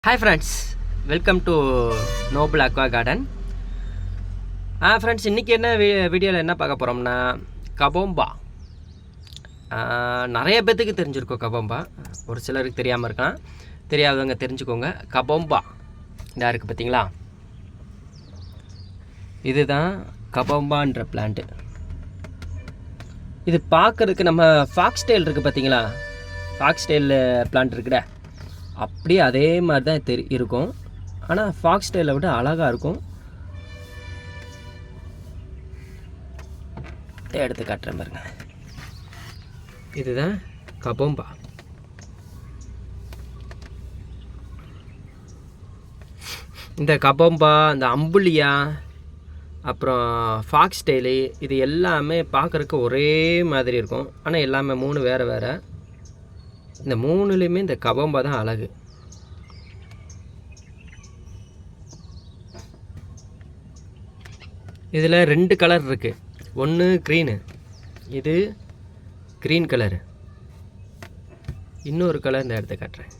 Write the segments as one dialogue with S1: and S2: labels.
S1: Hi friends, welcome to Nobel Aqua garden. Friends, இன்றைக்கி என்ன வீடியோவில் என்ன பார்க்க போகிறோம்னா கபோம்பா. நிறைய பேர்த்துக்கு தெரிஞ்சிருக்கோம் கபோம்பா, ஒரு சிலருக்கு தெரியாமல் இருக்கலாம். தெரியாதவங்க தெரிஞ்சுக்கோங்க. கபோம்பா இதாக இருக்குது பார்த்தீங்களா, இதுதான் கபோம்பான்ற பிளான்ட்டு. இது பார்க்குறதுக்கு நம்ம ஃபாக்ஸ் டெயில் இருக்குது பார்த்தீங்களா, ஃபாக்ஸ் டெயில் பிளான்ட் இருக்குடா, அப்படியே அதே மாதிரி தான் இருக்கும். ஆனால் ஃபாக்ஸ் டெயிலை விட அழகாக இருக்கும். எடுத்து காட்டுறேன் பாருங்க, இதுதான் கபோம்பா. இந்த கபோம்பா, இந்த அம்புலியா, அப்புறம் ஃபாக்ஸ் டெயிலு, இது எல்லாமே பார்க்குறதுக்கு ஒரே மாதிரி இருக்கும். ஆனால் எல்லாமே மூணு வேறு வேறு. இந்த மூணுலேயுமே இந்த கபோம்பா தான் அழகு. இதில் 2 கலர் இருக்குது. ஒன்று க்ரீனு, இது க்ரீன் கலரு. இன்னொரு கலர் இந்த இடத்த காட்டுறேன்.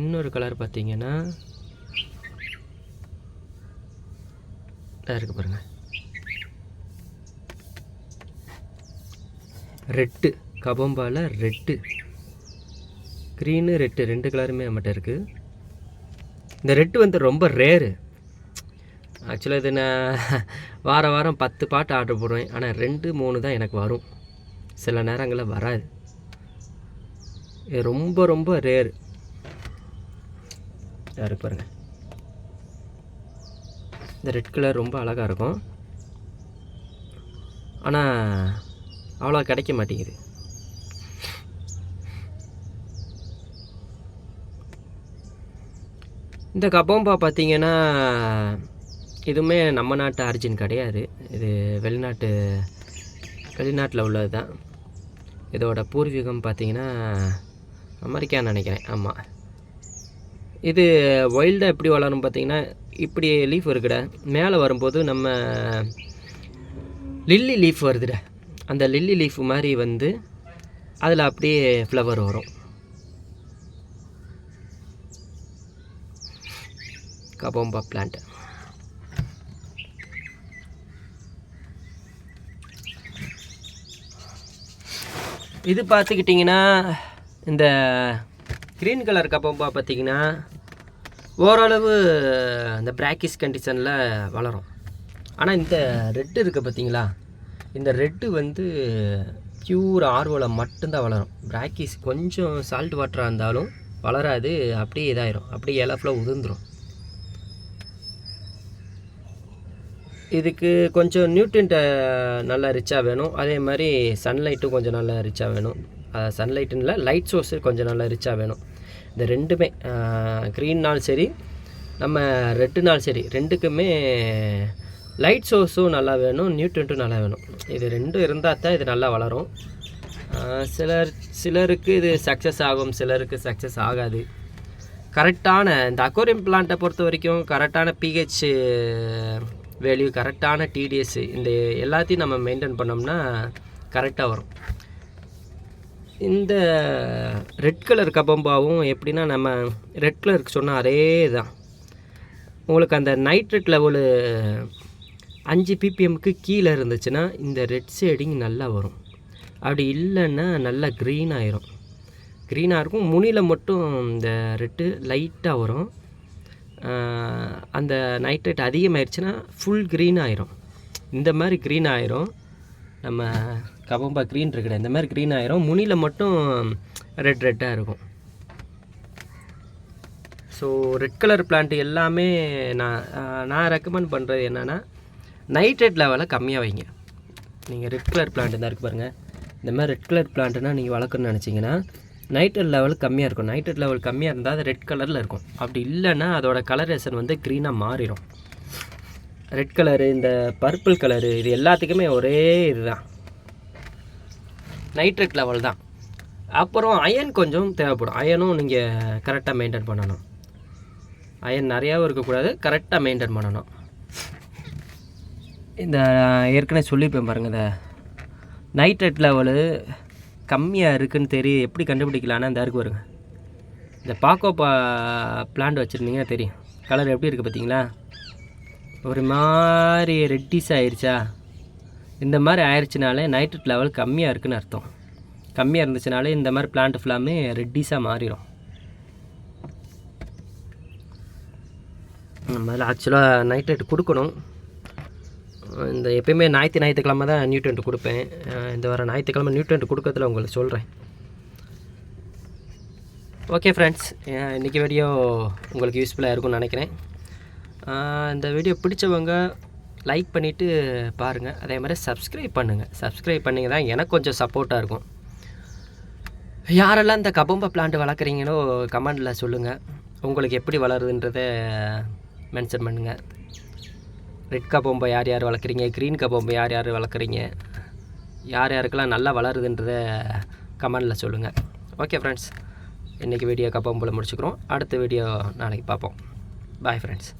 S1: இன்னொரு கலர் பார்த்தீங்கன்னா இருக்குது பாருங்கள், ரெட்டு. கபோம்பாவில் ரெட்டு, க்ரீனு ரெட்டு, 2 கலருமே நம்மகிட்ட இருக்குது. இந்த ரெட்டு வந்து ரொம்ப ரேரு. ஆக்சுவலாக இது நான் வாரம் 10 பாட்டு ஆர்டர் போடுவேன். ஆனால் 2-3 தான் எனக்கு வரும், சில நேரங்களில் வராது. இது ரொம்ப ரொம்ப ரேரு. யாருக்கு பாருங்கள், இந்த ரெட் கலர் ரொம்ப அழகாக இருக்கும். ஆனால் அவ்வளோ கிடைக்க மாட்டேங்குது. இந்த கபோம்பா பார்த்திங்கன்னா இதுவுமே நம்ம நாட்டு ஆரிஜின் கிடையாது. இது வெளிநாட்டில் உள்ளது தான். இதோட பூர்வீகம் பார்த்திங்கன்னா அமெரிக்கான்னு நினைக்கிறேன். ஆமாம், இது வைல்டாக எப்படி வளரும் பார்த்திங்கன்னா, இப்படி லீஃப் இருக்குட, மேலே வரும்போது நம்ம லில்லி லீஃப் வருதுட, அந்த லில்லி லீஃப் மாதிரி வந்து அதில் அப்படியே ஃப்ளவர் வரும். கபோம்பா பிளான்ட். இது பார்த்துக்கிட்டிங்கன்னா, இந்த க்ரீன் கலர் கபோம்பா பார்த்திங்கன்னா ஓரளவு இந்த பிராக்கிஸ் கண்டிஷனில் வளரும். ஆனால் இந்த ரெட்டு இருக்குது பார்த்திங்களா, இந்த ரெட்டு வந்து பியூர் ஆர்வோவில் மட்டும்தான் வளரும். பிராக்கிஸ் கொஞ்சம் சால்ட் வாட்டராக இருந்தாலும் வளராது, அப்படியே இதாயிரும், அப்படியே இலஃபில் உதிர்ந்துடும். இதுக்கு கொஞ்சம் நியூட்ரியன்ட்டை நல்லா ரிச்சாக வேணும். அதே மாதிரி சன்லைட்டும் கொஞ்சம் நல்லா ரிச்சாக வேணும். சன்லைட்டுன்னு லைட் சோர்ஸு கொஞ்சம் நல்லா ரிச்சாக வேணும். இந்த ரெண்டுமே, க்ரீன்னாலும் சரி நம்ம ரெட்டுனாலும் சரி, ரெண்டுக்குமே லைட் சோர்ஸும் நல்லா வேணும், நியூட்ரியன்ட்டும் நல்லா வேணும். இது ரெண்டும் இருந்தால் தான் இது நல்லா வளரும். சிலருக்கு இது சக்ஸஸ் ஆகும், சிலருக்கு சக்ஸஸ் ஆகாது. கரெக்டான இந்த அக்வேரியம் பிளான்ட்டை பொறுத்த வரைக்கும் கரெக்டான பிஹெச் வேல்யூ, கரெக்டான டிடிஎஸ், இந்த எல்லாத்தையும் நம்ம மெயின்டைன் பண்ணோம்னா கரெக்டாக வரும். இந்த ரெட் கலர் கபோம்பாவும் எப்படின்னா, நம்ம ரெட் கலருக்கு சொன்னால் அதே தான். உங்களுக்கு அந்த நைட்ரேட் லெவலு 5 ppmக்கு கீழே இருந்துச்சுன்னா இந்த ரெட் ஷேடிங் நல்லா வரும். அப்படி இல்லைன்னா நல்லா க்ரீன் ஆயிரும், க்ரீனாக இருக்கும். முனியில் மட்டும் இந்த ரெட்டு லைட்டாக வரும். அந்த நைட்ரேட் அதிகமாகிடுச்சுன்னா ஃபுல் க்ரீன் ஆயிரும். இந்த மாதிரி க்ரீன் ஆயிரும். நம்ம கபோம்பா க்ரீன் இருக்குடா, இந்த மாதிரி க்ரீன் ஆயிரும். முனியில் மட்டும் ரெட்டாக இருக்கும். ஸோ ரெட் கலர் பிளான்ட் எல்லாமே நான் ரெக்கமெண்ட் பண்ணுறது என்னென்னா, நைட்ரேட் லெவலை கம்மியாக வைங்க. நீங்கள் ரெட் கலர் பிளான்ட் தான் இருக்குது பாருங்கள், இந்த மாதிரி ரெட் கலர் பிளான்ட்டுனா நீங்கள் வளர்க்கணும்னு நினச்சிங்கன்னா நைட்ரேட் லெவல் கம்மியாக இருக்கும். நைட்ரேட் லெவல் கம்மியாக இருந்தால் அது ரெட் கலரில் இருக்கும். அப்படி இல்லைன்னா அதோட கலரேஷன் வந்து க்ரீனாக மாறிடும். ரெட் கலரு, இந்த பர்பிள் கலரு, இது எல்லாத்துக்குமே ஒரே இதுதான், நைட்ரேட் லெவல் தான். அப்புறம் அயன் கொஞ்சம் தேவைப்படும். அயனும் நீங்கள் கரெக்டாக மெயின்டைன் பண்ணணும். அயன் நிறையாவும் இருக்கக்கூடாது, கரெக்டாக மெயின்டைன் பண்ணணும். இந்த ஏற்கனவே சொல்லியிருப்பேன் பாருங்கள், இந்த நைட்ரேட் லெவலு கம்மியாக இருக்குதுன்னு எப்படி கண்டுபிடிக்கலான்னா இந்த இருக்கு வருங்க, இந்த பாக்கோ பிளான்ட் வச்சுருந்தீங்கன்னா தெரியும், கலர் எப்படி இருக்குது பார்த்தீங்களா, ஒரு மாதிரி ரெட்டிஸ் ஆயிடுச்சா. இந்த மாதிரி ஆயிடுச்சுனாலே நைட்ரேட் லெவல் கம்மியாக இருக்குதுன்னு அர்த்தம். கம்மியாக இருந்துச்சுனாலே இந்த மாதிரி பிளான்ட் ஃபுல்லாமே ரெட்டிஸாக மாறிடும். முதல்ல ஆக்சுவலாக நைட்ரேட் கொடுக்கணும். இந்த எப்பயுமே ஞாயிற்றுக்கிழமை தான் நியூட்ரண்ட் கொடுப்பேன். இந்த வாரம் ஞாயிற்றுக்கிழமை நியூட்ரண்ட் கொடுக்கறதுல உங்களுக்கு சொல்கிறேன். ஓகே ஃப்ரெண்ட்ஸ், இன்றைக்கி வீடியோ உங்களுக்கு யூஸ்ஃபுல்லாக இருக்கும்னு நினைக்கிறேன். இந்த வீடியோ பிடிச்சவங்க லைக் பண்ணிவிட்டு பாருங்கள், அதே மாதிரி சப்ஸ்கிரைப் பண்ணுங்கள். சப்ஸ்கிரைப் பண்ணிங்க தான் எனக்கு கொஞ்சம் சப்போர்ட்டாக இருக்கும். யாரெல்லாம் இந்த கபம்ப பிளான்ட் வளர்க்குறீங்களோ கமெண்டில் சொல்லுங்கள், உங்களுக்கு எப்படி வளருதுன்றதை மென்ஷன் பண்ணுங்கள். ரெட் கபம்பை யார் யார் வளர்க்குறீங்க, க்ரீன் கபம்பை யார் யார் வளர்க்குறீங்க, யார் யாருக்கெல்லாம் நல்லா வளருதுன்றதை கமெண்டில் சொல்லுங்கள். ஓகே ஃப்ரெண்ட்ஸ், இன்றைக்கி வீடியோ கபம்பில் முடிச்சுக்கிறோம். அடுத்த வீடியோ நாளைக்கு பார்ப்போம். Bye friends.